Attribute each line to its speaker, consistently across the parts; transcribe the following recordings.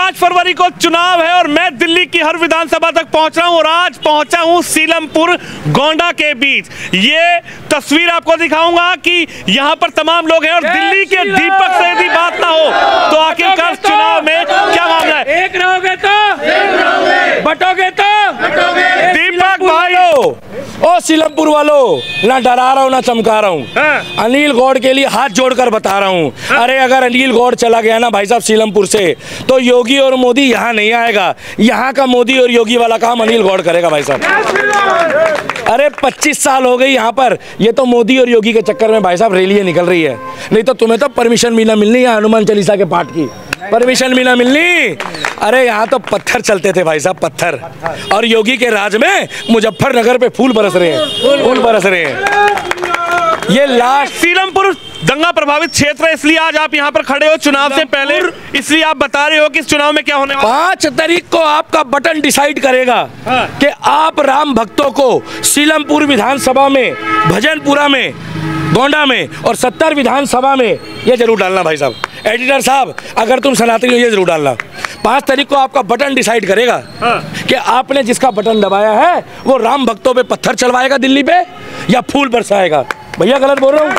Speaker 1: 5 फरवरी को चुनाव है और मैं दिल्ली की हर विधानसभा तक पहुंच रहा हूं और आज पहुंचा हूं सीलमपुर गोंडा के बीच। ये तस्वीर आपको दिखाऊंगा कि यहां पर तमाम लोग हैं और दिल्ली के दीपक से यदि बात ना हो तो आखिरकार चुनाव में क्या मामला है।
Speaker 2: एक रहोगे तो बटोगे तो
Speaker 1: दीपक भाई
Speaker 3: ओ सीलमपुर वालों, ना डरा रहा हूँ ना चमका रहा हूँ। अनिल गौड़ के लिए हाथ जोड़कर बता रहा हूँ। अरे अगर अनिल गौड़ चला गया ना भाई साहब सीलमपुर से तो योगी और मोदी यहाँ नहीं आएगा। यहाँ का मोदी और योगी वाला काम अनिल गौड़ करेगा भाई साहब। अरे 25 साल हो गई यहाँ पर, ये तो मोदी और योगी के चक्कर में भाई साहब रैलियाँ निकल रही है। नहीं तो तुम्हें तो परमिशन भी ना मिलनी है हनुमान चालीसा के पाठ की, परमिशन भी ना मिलनी। अरे यहाँ तो पत्थर चलते थे भाई साहब, पत्थर। और योगी के राज में मुजफ्फरनगर पे फूल बरस रहे हैं, फूल बरस रहे हैं। ये लास्ट
Speaker 1: सीलमपुर दंगा प्रभावित क्षेत्र है, इसलिए आज आप यहाँ पर खड़े हो चुनाव से पहले, इसलिए आप बता रहे हो कि इस चुनाव में क्या होने वाला।
Speaker 3: 5 तारीख को आपका बटन डिसाइड करेगा कि आप राम भक्तों को सीलमपुर विधानसभा में, भजनपुरा में, गोंडा में और 70 विधानसभा में ये जरूर डालना भाई साहब। एडिटर साहब अगर तुम सनातनी हो ये जरूर डालना। 5 तारीख को आपका बटन डिसाइड करेगा कि आपने जिसका बटन दबाया है वो राम भक्तों पे पत्थर चलवाएगा दिल्ली पे या फूल बरसाएगा। भैया गलत बोल रहा हूँ?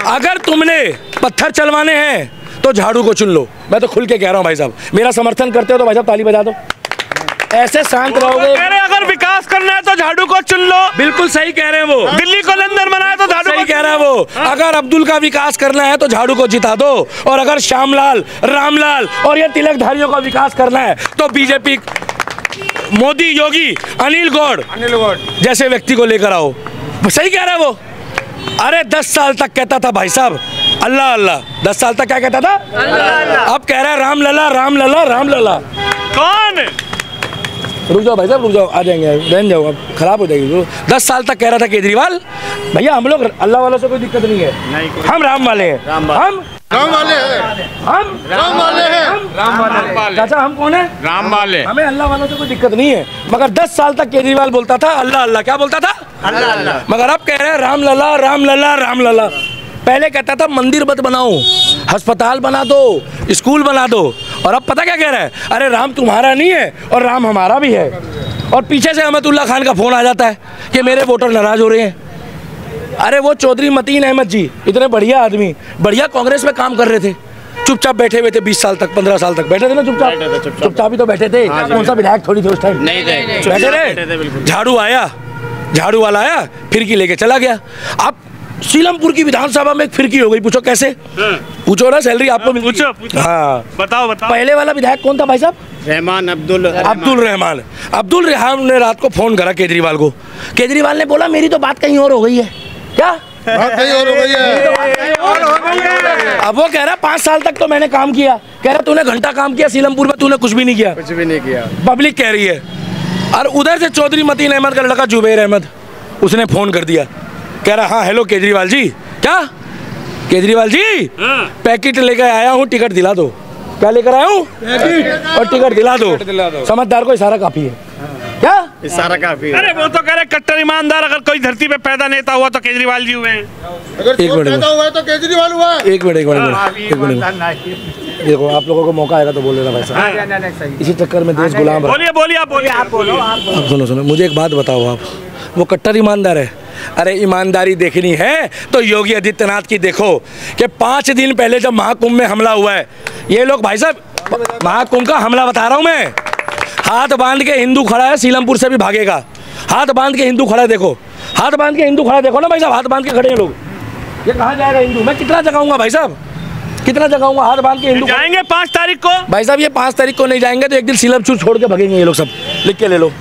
Speaker 3: अगर तुमने पत्थर चलवाने हैं तो झाड़ू को चुन लो। मैं तो खुल के कह रहा हूँ भाई साहब, मेरा समर्थन करते हो तो भाई साहब ताली बजा दो। ऐसे शांत रहोगे।
Speaker 1: अगर विकास करना है तो झाड़ू को चुन लो।
Speaker 3: बिल्कुल सही कह रहे हैं वो।
Speaker 1: दिल्ली को लंदन बनाया तो झाड़ू
Speaker 3: सही कह रहा है वो। अगर अब्दुल का विकास करना है तो झाड़ू को जिता दो, और अगर श्यामलाल, रामलाल और ये तिलकधारियों का विकास करना है तो बीजेपी, मोदी, योगी, अनिल गौड़ जैसे व्यक्ति को लेकर आओ। सही कह रहा है वो। अरे 10 साल तक कहता था भाई साहब अल्लाह अल्लाह, 10 साल तक क्या कहता था? अल्लाह। अब कह रहा है राम लला, राम लला, राम लला।
Speaker 1: कौन?
Speaker 3: रुक जाओ भाई साहब, रुक जाओ, आ जाएंगे, बहन जाओ, अब खराब हो जाएगी। 10 साल तक कह रहा था केजरीवाल भैया हम लोग अल्लाह वालों से कोई दिक्कत नहीं है, हम राम वाले हैं, हम
Speaker 4: राम वाले हैं,
Speaker 3: हम
Speaker 4: राम वाले हैं,
Speaker 3: राम वाले। चाचा हम कौन है?
Speaker 4: राम वाले।
Speaker 3: हमें अल्लाह वालों से कोई दिक्कत नहीं है। मगर 10 साल तक केजरीवाल बोलता था अल्लाह अल्लाह। क्या बोलता था?
Speaker 4: अल्लाह अल्लाह।
Speaker 3: मगर अब कह रहे हैं राम लला, राम लला, राम लला। पहले कहता था मंदिर मत बनाओ, अस्पताल बना दो, स्कूल बना दो, और अब पता क्या कह रहा है? अरे राम तुम्हारा नहीं है और राम हमारा भी है। और पीछे से अहमदुल्ला खान का फोन आ जाता है कि मेरे वोटर नाराज हो रहे हैं। अरे वो चौधरी मतीन अहमद जी इतने बढ़िया आदमी, बढ़िया कांग्रेस में काम कर रहे थे, चुपचाप बैठे हुए थे 20 साल तक, 15 साल तक बैठे थे ना चुपचाप। चुपचाप ही तो बैठे थे। कौन सा विधायक थोड़ी थे उस टाइम?
Speaker 4: नहीं
Speaker 3: बैठे रहे। झाड़ू आया, झाड़ू वाला आया, फिरकी लेके चला गया। अब सीलमपुर की विधानसभा में एक फिरकी हो गई। पूछो कैसे? पूछो ना, सैलरी आपको मिल।
Speaker 1: पूछो।
Speaker 3: हाँ
Speaker 1: बताओ बताओ।
Speaker 3: पहले वाला विधायक कौन था भाई साहब?
Speaker 4: रहमान, अब्दुल
Speaker 3: रहमान। अब्दुल रहमान ने रात को फोन करा केजरीवाल को। केजरीवाल ने बोला मेरी तो बात कहीं और हो गई है। क्या
Speaker 4: बात कहीं और हो गई है?
Speaker 3: अब वो कह रहा 5 साल तक तो मैंने काम किया। कह रहा तूने घंटा काम किया सीलमपुर में, तूने कुछ भी नहीं किया।
Speaker 4: कुछ भी नहीं किया,
Speaker 3: पब्लिक कह रही है। और उधर से चौधरी मतीन अहमद का लड़का जुबैर अहमद, उसने फोन कर दिया, कह रहा हाँ हेलो केजरीवाल जी। क्या केजरीवाल जी? पैकेट लेकर आया हूँ, टिकट दिला दो। क्या लेकर आया हूँ? और टिकट दिला दो। समझदार को इशारा काफी है। क्या
Speaker 4: इशारा काफी है?
Speaker 1: अरे वो तो कह रहे कट्टर ईमानदार अगर कोई धरती पे पैदा नेता हुआ तो केजरीवाल जी हुए हैं।
Speaker 4: अगर
Speaker 3: एक मिनट
Speaker 4: पैदा हुआ है तो केजरीवाल हुआ है।
Speaker 3: एक मिनट देखो, आप लोगों को मौका आएगा तो बोल लेना भाई साहब। इसी चक्कर में देश गुलाम रहा।
Speaker 1: बोलिए बोलिए आप बोलिए।
Speaker 3: अब सुनो, मुझे एक बात बताओ, आप वो कट्टर ईमानदार है? अरे ईमानदारी देखनी है तो योगी आदित्यनाथ की देखो कि 5 दिन पहले जब महाकुंभ में हमला हुआ है, ये लोग भाई साहब, महाकुंभ का हमला बता रहा हूं मैं, हाथ बांध के हिंदू खड़ा है, सीलमपुर से भी भागेगा। हाथ बांध के हिंदू खड़ा है, देखो हाथ बांध के हिंदू खड़ा, देखो ना भाई साहब, हाथ बांध के खड़े हैं लोग। ये कहाँ जाएगा हिंदू? मैं कितना जगाऊंगा भाई साहब, कितना जगाऊंगा? हाथ बांध के हिंदू
Speaker 1: जाएंगे 5 तारीख को
Speaker 3: भाई साहब। ये 5 तारीख को नहीं जाएंगे तो एक दिन सीलमपुर छोड़ के भागेंगे ये लोग सब। लिख के ले लो,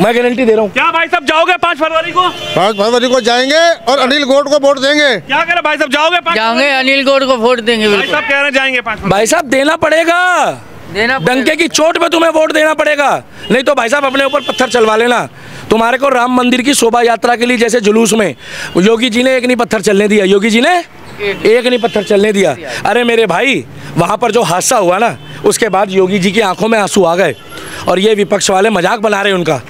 Speaker 3: मैं गारंटी दे रहा हूँ।
Speaker 1: क्या भाई साहब जाओगे 5 फरवरी को?
Speaker 4: 5 फरवरी को जाएंगे और अनिल गौड़ को वोट देंगे।
Speaker 1: क्या कह रहे भाई साहब, जाओगे?
Speaker 2: जाओगे, अनिल गौड़ को वोट देंगे।
Speaker 1: भाई साहब कह रहे जाएंगे 5
Speaker 3: भाई साहब देना पड़ेगा, डंके की चोट पे तुम्हें वोट देना पड़ेगा। नहीं तो भाई साहब अपने ऊपर पत्थर चलवा लेना। तुम्हारे को राम मंदिर की शोभा यात्रा के लिए जैसे जुलूस में योगी जी ने एक नहीं पत्थर चलने दिया, योगी जी ने एक नहीं पत्थर चलने दिया। अरे मेरे भाई, वहाँ पर जो हादसा हुआ ना, उसके बाद योगी जी की आंखों में आंसू आ गए और ये विपक्ष वाले मजाक बना रहे हैं उनका।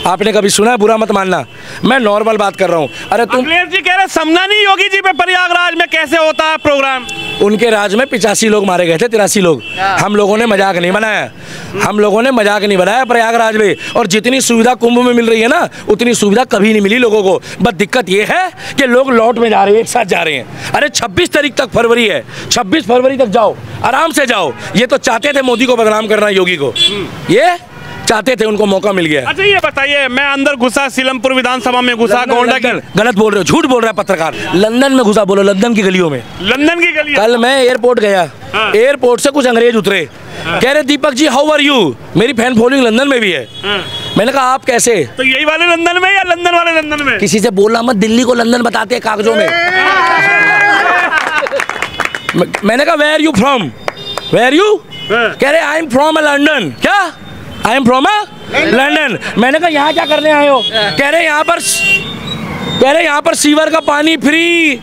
Speaker 3: आपने कभी सुना है? बुरा मत मानना, मैं नॉर्मल बात कर रहा हूँ। अरे तुम
Speaker 1: अखिलेश जी कह रहे समझना नहीं योगी जी पे प्रयागराज में कैसे होता है प्रोग्राम।
Speaker 3: उनके राज में 85 लोग मारे गए थे, 83 लोग। हम लोगों ने मजाक नहीं बनाया, हम लोगों ने मजाक नहीं बनाया प्रयागराज में। और जितनी सुविधा कुंभ में मिल रही है ना, उतनी सुविधा कभी नहीं मिली लोगों को। बस दिक्कत ये है कि लोग लौट में जा रहे हैं, एक साथ जा रहे हैं। अरे 26 तारीख तक फरवरी है, 26 फरवरी तक जाओ, आराम से जाओ। ये तो चाहते थे मोदी को बदनाम करना, योगी को, ये चाहते थे, उनको मौका मिल गया।
Speaker 1: अच्छा ये बताइए, मैं अंदर घुसा, सीलमपुर विधानसभा में घुसा, गोंडा की
Speaker 3: गलत बोल रहे हो, झूठ बोल रहा है पत्रकार। लंदन में घुसा, बोलो लंदन की गलियों में,
Speaker 1: लंदन की गली।
Speaker 3: कल मैं एयरपोर्ट गया, एयरपोर्ट से कुछ अंग्रेज उतरे, कह रहे Deepak ji how are you, मेरी फैन फॉलोइंग लंदन में भी है। मैंने कहा आप कैसे?
Speaker 1: तो यही वाले लंदन में या लंदन वाले लंदन में?
Speaker 3: किसी से बोलना मत, दिल्ली को लंदन बताते हैं कागजों में। मैंने कहा where you from, where you, कह रहे आई एम फ्रॉम लंदन। क्या? I am from London. मैंने कहा यहाँ क्या करने आए हो? कह रहे यहाँ पर सीवर का पानी फ्री,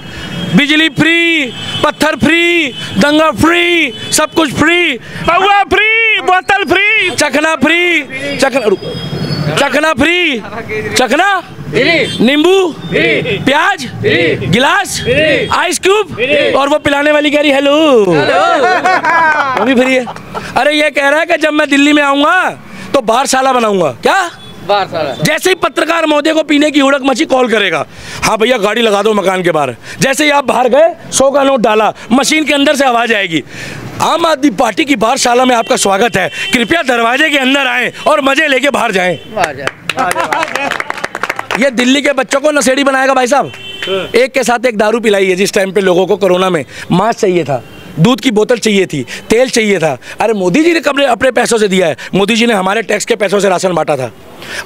Speaker 3: बिजली फ्री, पत्थर फ्री, दंगा फ्री, सब कुछ फ्री,
Speaker 1: पौवा फ्री, बोतल फ्री,
Speaker 3: चखना फ्री, चखना फ्री, चखना, नींबू, प्याज, गिलास, आइस क्यूब, और वो पिलाने वाली कह रही हेलो, वो भी फ्री है। अरे ये कह रहा है कि जब मैं दिल्ली में आऊंगा तो बारशाला बनाऊंगा। क्या बारशाला? जैसे ही पत्रकार महोदय को पीने की हुड़क मची, कॉल करेगा, हाँ भैया गाड़ी लगा दो मकान के बाहर। जैसे ही आप बाहर गए, 100 का नोट डाला, मशीन के अंदर से आवाज आएगी, आम आदमी पार्टी की बारशाला में आपका स्वागत है, कृपया दरवाजे के अंदर आएं और मजे लेके बाहर जाएं। ये दिल्ली के बच्चों को नशेड़ी बनाएगा भाई साहब। एक के साथ एक दारू पिलाई है। जिस टाइम पे लोगों को कोरोना में मास्क चाहिए था, दूध की बोतल चाहिए थी, तेल चाहिए था, अरे मोदी जी ने कब अपने पैसों से दिया है? मोदी जी ने हमारे टैक्स के पैसों से राशन बांटा था।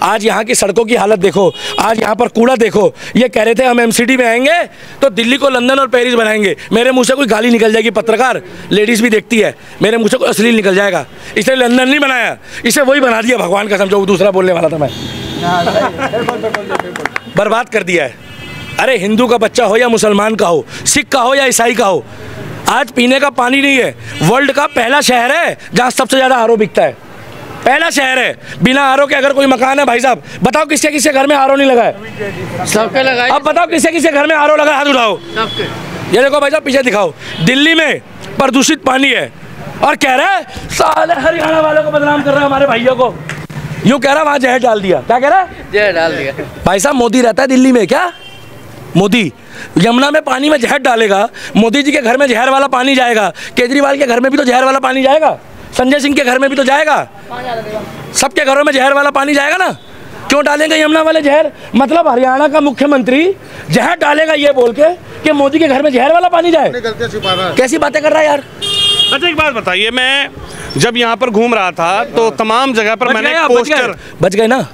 Speaker 3: आज यहाँ की सड़कों की हालत देखो, आज यहाँ पर कूड़ा देखो। ये कह रहे थे हम एमसीडी में आएंगे तो दिल्ली को लंदन और पेरिस बनाएंगे। मेरे मुंह से कोई गाली निकल जाएगी, पत्रकार लेडीज़ भी देखती है, मेरे मुंह से कोई अश्लील निकल जाएगा। इसलिए लंदन नहीं बनाया, इसे वही बना दिया, भगवान का समझो, दूसरा बोलने वाला था मैं, बर्बाद कर दिया है। अरे हिंदू का बच्चा हो या मुसलमान का हो, सिख का हो या ईसाई का हो, आज पीने का पानी नहीं है। वर्ल्ड का पहला शहर है जहाँ सबसे ज़्यादा आरओ बिकता है, पहला शहर है। बिना आरओ के अगर कोई मकान है भाई साहब, बताओ किसके किसके घर में आरओ नहीं लगा है? सबके लगा है। अब बताओ किसके किसके घर में आरओ लगा, हाथ उठाओ। ये देखो भाई साहब, पीछे दिखाओ, दिल्ली में प्रदूषित पानी है और कह रहा है साले हरियाणा वालों को बदनाम कर रहा है, हमारे भाइयों को। यूँ कह रहा है वहाँ जहर डाल दिया। क्या कह रहा है? जहर डाल दिया। भाई साहब मोदी रहता है दिल्ली में, क्या मोदी यमुना में पानी में जहर डालेगा? मोदी जी के घर में जहर वाला पानी जाएगा, केजरीवाल के घर में भी तो जहर वाला पानी जाएगा, संजय सिंह के घर में भी तो जाएगा, सबके घरों में जहर वाला पानी जाएगा ना। क्यों डालेंगे यमुना वाले जहर? मतलब हरियाणा का मुख्यमंत्री जहर डालेगा ये बोल के कि मोदी के घर में जहर वाला पानी जाए? कैसी बातें कर रहा है यार।
Speaker 1: अच्छा एक बात बताइए, मैं जब यहाँ पर घूम रहा था तो तमाम जगह पर मैंने पोस्टर,
Speaker 3: बच गए ना?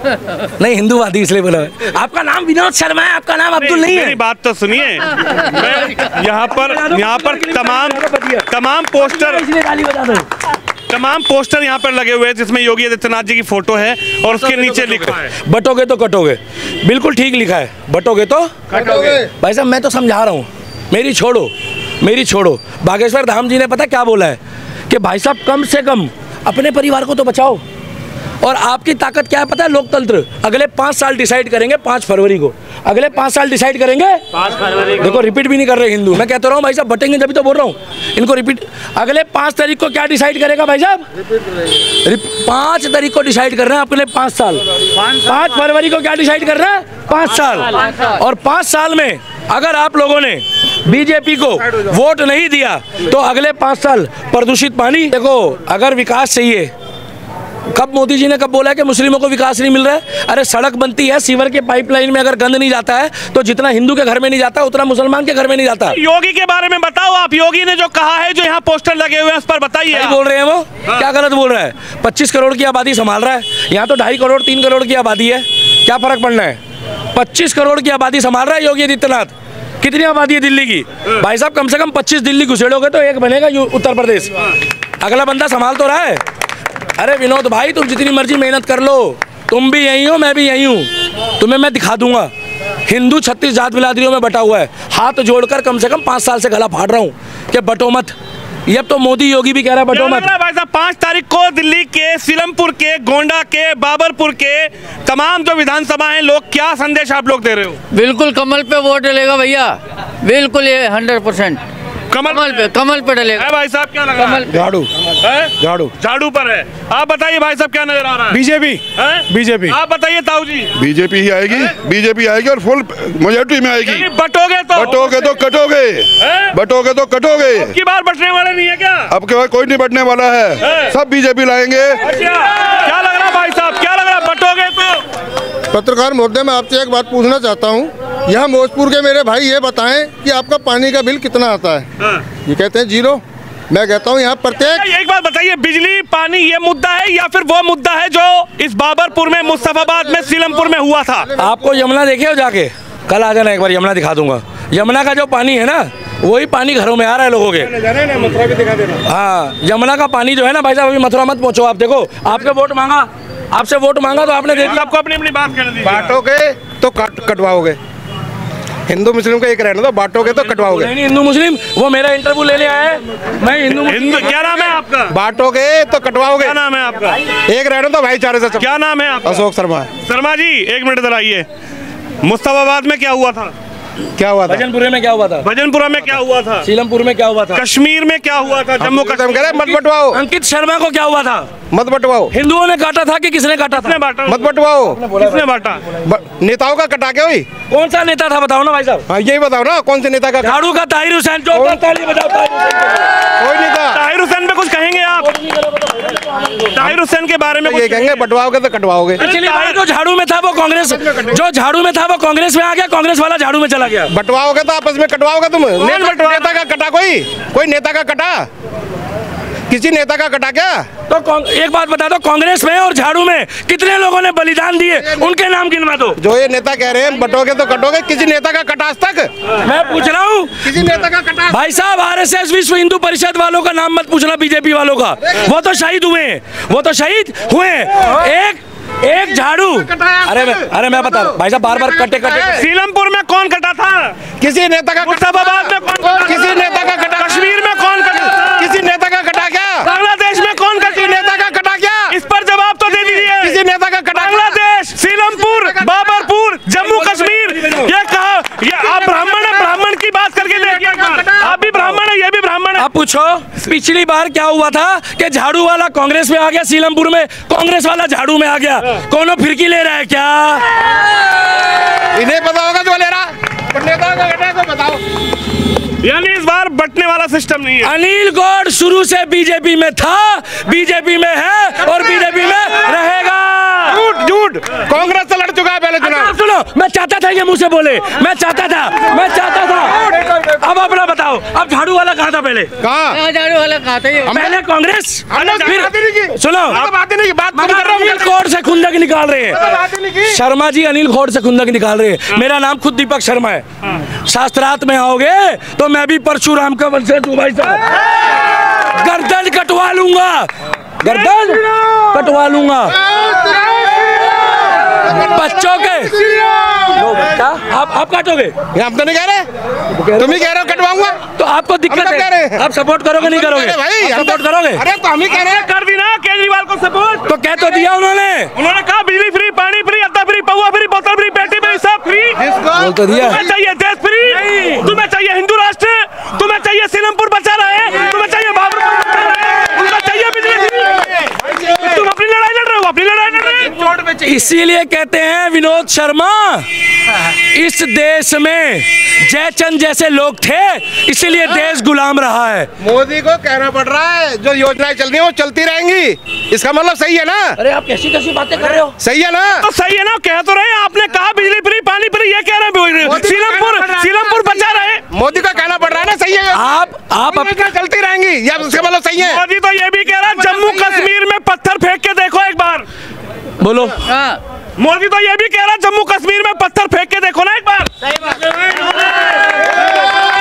Speaker 3: नहीं हिंदूवादी इसलिए बोला। आपका नाम विनोद शर्मा है, आपका नाम अब्दुल नहीं है।
Speaker 1: मेरी बात तो सुनिए, मैं यहाँ पर तमाम पोस्टर यहाँ पर लगे हुए हैं जिसमें योगी आदित्यनाथ जी की फोटो है और उसके नीचे लिखा है
Speaker 3: बटोगे तो कटोगे। बिल्कुल ठीक लिखा है, बटोगे तो कटोगे। भाई साहब मैं तो समझा रहा हूँ, मेरी छोड़ो। बागेश्वर धाम जी ने पता क्या बोला है कि भाई साहब कम से कम अपने परिवार को तो बचाओ। और आपकी ताकत क्या है पता है? लोकतंत्र। अगले 5 साल डिसाइड करेंगे 5 फरवरी को, अगले 5 साल डिसाइड करेंगे 5 फरवरी को। देखो रिपीट भी नहीं कर रहे हिंदू, मैं कहता रहा हूँ भाई साहब, बटेंगे जब तो बोल रहा हूँ इनको रिपीट। अगले 5 तारीख को क्या डिसाइड करेगा भाई साहब? 5 तारीख को डिसाइड कर रहे हैं अपने 5 साल। 5 फरवरी को क्या डिसाइड कर रहे हैं? 5 साल। और 5 साल में अगर आप लोगों ने बीजेपी को वोट नहीं दिया तो अगले 5 साल प्रदूषित पानी। देखो अगर विकास चाहिए, कब मोदी जी ने कब बोला है कि मुस्लिमों को विकास नहीं मिल रहा है? अरे सड़क बनती है, सीवर के पाइपलाइन में अगर गंद नहीं जाता है तो जितना हिंदू के घर में नहीं जाता उतना मुसलमान के घर में नहीं जाता।
Speaker 1: योगी के बारे में बताओ आप, योगी ने जो कहा है, जो यहाँ पोस्टर लगे हुए हैं उस पर बताइए।
Speaker 3: बोल रहे हैं वो क्या गलत बोल रहा है? 25 करोड़ की आबादी संभाल रहा है, यहाँ तो 2.5 करोड़ 3 करोड़ की आबादी है, क्या फर्क पड़ना है? 25 करोड़ की आबादी संभाल रहा है योगी आदित्यनाथ। कितनी आबादी है दिल्ली की? भाई साहब कम से कम 25 दिल्ली घुसेड़ोगे तो एक बनेगा उत्तर प्रदेश। अगला बंदा संभाल तो रहा है। अरे विनोद भाई तुम जितनी मर्जी मेहनत कर लो, तुम भी यही हो मैं भी यही हूँ, तुम्हें मैं दिखा दूंगा। हिंदू 36 जात बिरादरियों में बटा हुआ है, हाथ जोड़कर कम से कम 5 साल से गला फाड़ रहा हूँ कि बटो मत। ये तो मोदी योगी भी कह रहा है बटो मत।
Speaker 1: भाई साहब 5 तारीख को दिल्ली के सीलमपुर के, गोंडा के, बाबरपुर के तमाम जो विधानसभा हैं, लोग क्या संदेश आप लोग दे रहे हो?
Speaker 2: बिल्कुल कमल पे वोट डलेगा भैया, बिल्कुल ये 100%। कमल पे डलेगा।
Speaker 1: भाई साहब क्या लग रहा है?
Speaker 3: झाड़ू झाड़ू
Speaker 1: झाड़ू पर है। आप बताइए भाई साहब क्या नजर आ रहा है?
Speaker 3: BJP BJP.
Speaker 1: आप बताइए ताऊ जी।
Speaker 5: बीजेपी ही आएगी, बीजेपी आएगी और फुल मेजॉरिटी में आएगी।
Speaker 1: बटोगे तो
Speaker 5: कटोगे, बटोगे तो कटोगे।
Speaker 1: अब की बार बटने वाले नहीं है क्या?
Speaker 5: अब के बाद कोई नहीं बटने वाला है, सब बीजेपी लाएंगे।
Speaker 1: क्या लग रहा भाई साहब, क्या लग रहा? बटोगे तो?
Speaker 4: पत्रकार महोदय, मैं आपसे एक बात पूछना चाहता हूँ। यहाँ भोजपुर के मेरे भाई ये बताएं कि आपका पानी का बिल कितना आता है? ये कहते हैं 0। मैं कहता हूँ यहाँ प्रत्येक।
Speaker 1: एक बात बताइए, बिजली पानी ये मुद्दा है या फिर वो मुद्दा है जो इस बाबरपुर में, मुस्तफाबाद में, सीलमपुर में हुआ था?
Speaker 3: आपको यमुना देखे हो जाके? कल आ जाना, एक बार यमुना दिखा दूंगा। यमुना का जो पानी है ना, वही पानी घरों में आ रहा है लोगों के।
Speaker 4: मथुरा भी दिखा देना।
Speaker 3: हाँ, यमुना का पानी जो है ना भाई साहब, अभी मथुरा मत पहुंचो। आप देखो, आपसे वोट मांगा तो आपने दे दिया।
Speaker 1: आपको अपनी अपनी बात कर दी।
Speaker 4: बांटोगे तो कटवाओगे। हिंदू मुस्लिम का एक रहना दो, बांटोगे तो कटवाओगे।
Speaker 3: नहीं, हिंदू मुस्लिम, वो मेरा इंटरव्यू लेने आया है। मैं हिंदू।
Speaker 1: क्या नाम है आपका?
Speaker 4: बांटोगे तो कटवाओगे।
Speaker 1: क्या नाम है आपका?
Speaker 4: एक रहना तो भाईचारे से।
Speaker 1: क्या नाम है आपका?
Speaker 4: अशोक शर्मा।
Speaker 1: शर्मा जी, एक मिनट इधर आइए। मुस्तफाबाद में क्या हुआ था?
Speaker 4: क्या हुआ था?
Speaker 3: भजनपुरे में क्या हुआ था?
Speaker 1: भजनपुरा में क्या हुआ था?
Speaker 3: सीलमपुर में क्या हुआ था?
Speaker 1: कश्मीर में क्या हुआ था? जम्मू कश्मीर।
Speaker 4: मत बंटवाओ।
Speaker 3: अंकित शर्मा को क्या हुआ था?
Speaker 4: मत बंटवाओ।
Speaker 3: हिंदुओं ने काटा था कि किसने काटा था?
Speaker 4: मत बंटवाओ।
Speaker 1: किसने बांटा?
Speaker 4: नेताओं का कटा के हुई।
Speaker 3: कौन सा नेता था बताओ ना भाई साहब?
Speaker 4: हाँ, यही बताओ ना, कौन से नेता का?
Speaker 3: झाड़ू का ताहिर हुसैन। ताली बजाओ ताहिर हुसैन।
Speaker 4: कोई नेता।
Speaker 1: ताहिर हुसैन पे कुछ कहेंगे आप? ताहिर हुसैन के बारे में
Speaker 4: ये कहेंगे बंटवाओगे तो कटवाओगे।
Speaker 3: जो झाड़ू में था वो कांग्रेस, जो झाड़ू में था वो कांग्रेस में आ गया, कांग्रेस वाला झाड़ू में चला गया।
Speaker 4: बंटवाओगे तो आपस में कटवाओगे तुम। नेता का कटा कोई नेता का कटा? किसी नेता का कटा क्या?
Speaker 3: तो एक बात बता दो, कांग्रेस में और झाड़ू में कितने लोगों ने बलिदान दिए, उनके नाम गिनवा दो।
Speaker 4: जो ये नेता कह रहे हैं बटोगे तो कटोगे, किसी नेता का कटा आज तक?
Speaker 3: मैं पूछ रहा हूँ,
Speaker 4: किसी नेता का कटा?
Speaker 3: भाई साहब, आरएसएस विश्व हिंदू परिषद वालों का नाम मत पूछना, बीजेपी वालों का। वो तो शहीद हुए। एक झाड़ू। अरे मैं बता रहा हूँ भाई साहब, बार कटे।
Speaker 1: सीलमपुर में कौन कटा था?
Speaker 4: किसी नेता का?
Speaker 1: मुस्तफाबाद में कौन?
Speaker 4: किसी नेता का कटा?
Speaker 1: कश्मीर में कौन कटा?
Speaker 4: किसी नेता का कटा क्या?
Speaker 1: बांग्लादेश में कौन कटा?
Speaker 4: नेता का कटा क्या?
Speaker 1: इस पर जवाब तो दे दीजिए।
Speaker 4: किसी नेता का कटा?
Speaker 1: बांग्लादेश, सीलमपुर, बाबरपुर, जम्मू कश्मीर। ये कहा, ये आप ब्राह्मण है, ब्राह्मण की बात करके देखिए। आप भी ब्राह्मण है, ये भी ब्राह्मण है।
Speaker 3: आप पूछो, पिछली बार क्या हुआ था कि झाड़ू वाला कांग्रेस में आ गया, सीलमपुर में कांग्रेस वाला झाड़ू में आ गया। कौन फिरकी ले रहा है क्या?
Speaker 4: इन्हें पता होगा जो ले रहा। नेता का कटा को बताओ।
Speaker 1: यानी इस बार बटने वाला सिस्टम नहीं है।
Speaker 3: अनिल गौड़ शुरू से बीजेपी में था, बीजेपी में है और बीजेपी में रहेगा।
Speaker 4: झूठ। कांग्रेस से लड़ चुका है पहले चुनाव।
Speaker 3: सुनो, मैं चाहता था ये मुंह से बोले, मैं चाहता था। अब अपना बताओ, अब झाड़ू वाला कहाँ था पहले?
Speaker 4: कहाँ?
Speaker 2: झाड़ू वाला कहाँ था?
Speaker 3: पहले कांग्रेस।
Speaker 4: फिर
Speaker 3: सुनो, अनिल गौड़ से खुंदक निकाल रहे हैं शर्मा जी, अनिल गौड़ से खुंदक निकाल रहे हैं। मेरा नाम खुद दीपक शर्मा है। शास्त्रार्थ में आओगे तो मैं भी परशुराम का वंशज हूँ भाई साहब। गर्दन कटवा लूंगा बच्चों के। आप काटोगे?
Speaker 4: आप तो नहीं कह रहे, तुम ही कह रहे हो कटवाऊंगा।
Speaker 3: तो आपको दिक्कत है, आप सपोर्ट करोगे नहीं करोगे?
Speaker 4: भाई
Speaker 3: सपोर्ट करोगे?
Speaker 4: अरे तो हम ही कह रहे हैं।
Speaker 1: कर दी ना केजरीवाल को सपोर्ट।
Speaker 3: तो कह तो दिया उन्होंने
Speaker 1: कहा बिजली फ्री, पानी फ्री, अद्दा फ्री, पौवा फ्री, बोतल फ्री, बेटी फ्री, सब फ्री।
Speaker 3: बोल तो दिया।
Speaker 1: तुम्हें चाहिए देश फ्री, तुम्हें चाहिए हिंदू राष्ट्र, तुम्हें चाहिए सीलमपुर बचा रहे, तुम्हें चाहिए बाबरपुर बचा रहे, तुम्हें चाहिए बिजली फ्री। तुम अपनी लड़ाई लड़ रहे हो, अपनी लड़ाई लड़ रहे हो।
Speaker 3: इसीलिए कहते हैं विनोद शर्मा, इस देश में जयचंद जैसे लोग थे, इसीलिए देश गुलाम रहा है।
Speaker 4: मोदी को कहना पड़ रहा है जो योजनाएं चल रही है वो चलती रहेंगी। इसका मतलब सही है ना?
Speaker 3: अरे आप कैसी बातें कर रहे हो?
Speaker 4: सही है ना?
Speaker 1: तो सही है ना, कह तो रहे हैं। आपने कहा बिजली फ्री, पानी फ्री, ये कह रहे हैं सीलमपुर बचा रहे।
Speaker 4: मोदी का कहना पड़ रहा है ना, सही है।
Speaker 3: आप
Speaker 4: चलती रहेंगी, या उसका मतलब सही है?
Speaker 1: मोदी तो ये भी कह रहा है जम्मू कश्मीर में पत्थर फेंक के देखो एक बार।
Speaker 3: बोलो।
Speaker 1: मोदी तो ये भी कह रहा है जम्मू कश्मीर में पत्थर फेंक के देखो ना एक बार।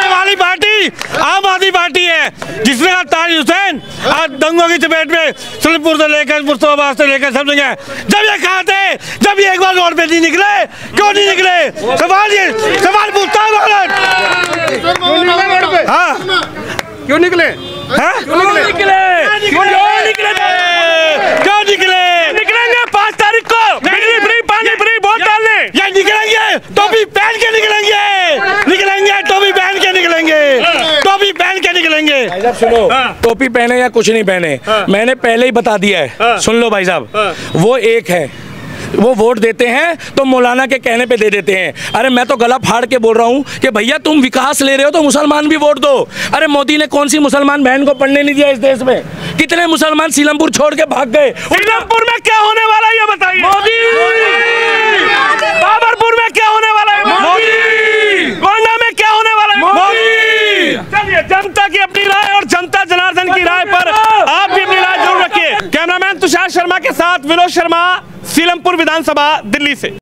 Speaker 6: वाली पार्टी आम आदमी पार्टी है, जिसने कहा ताहिर हुसैन आज दंगों की चपेट में सीलमपुर से लेकर मुस्तफाबाद से लेकर सब जगह। जब ये कहा थे, जब ये एक बार रोड पे नहीं निकले, क्यों नहीं निकले? सवाल पूछता है भारत। हाँ,
Speaker 4: क्यों निकले?
Speaker 1: निकलेंगे 5 तारीख को बिजली फ्री, पानी फ्री, वोट डालने।
Speaker 6: ये निकलेंगे टोपी पहन के निकलेंगे, टोपी पहन के निकलेंगे, टोपी पहन के
Speaker 3: सुनो, टोपी पहने या कुछ नहीं पहने, मैंने पहले ही बता दिया है। सुन लो भाई साहब, वो एक है, वो वोट देते हैं तो मौलाना के कहने पे दे देते हैं। अरे मैं तो गला फाड़ के बोल रहा हूँ कि भैया तुम विकास ले रहे हो तो मुसलमान भी वोट दो। अरे मोदी ने कौन सी मुसलमान बहन को पढ़ने नहीं दिया इस देश में? कितने मुसलमान सीलमपुर छोड़ के भाग गए।
Speaker 1: सीलमपुर में क्या होने वाला है ये बताइए।
Speaker 3: मोदी।
Speaker 1: बाबरपुर में क्या होने वाला है?
Speaker 3: मोदी।
Speaker 1: गोंडा में क्या होने वाला है?
Speaker 3: मोदी।
Speaker 1: चलिए, जनता की अपनी राय और जनता जनार्दन की राय पर आप भी अपनी राय जरूर रखिए। कैमरामैन तुषार शर्मा के साथ विनोद शर्मा, सीलमपुर विधानसभा, दिल्ली से।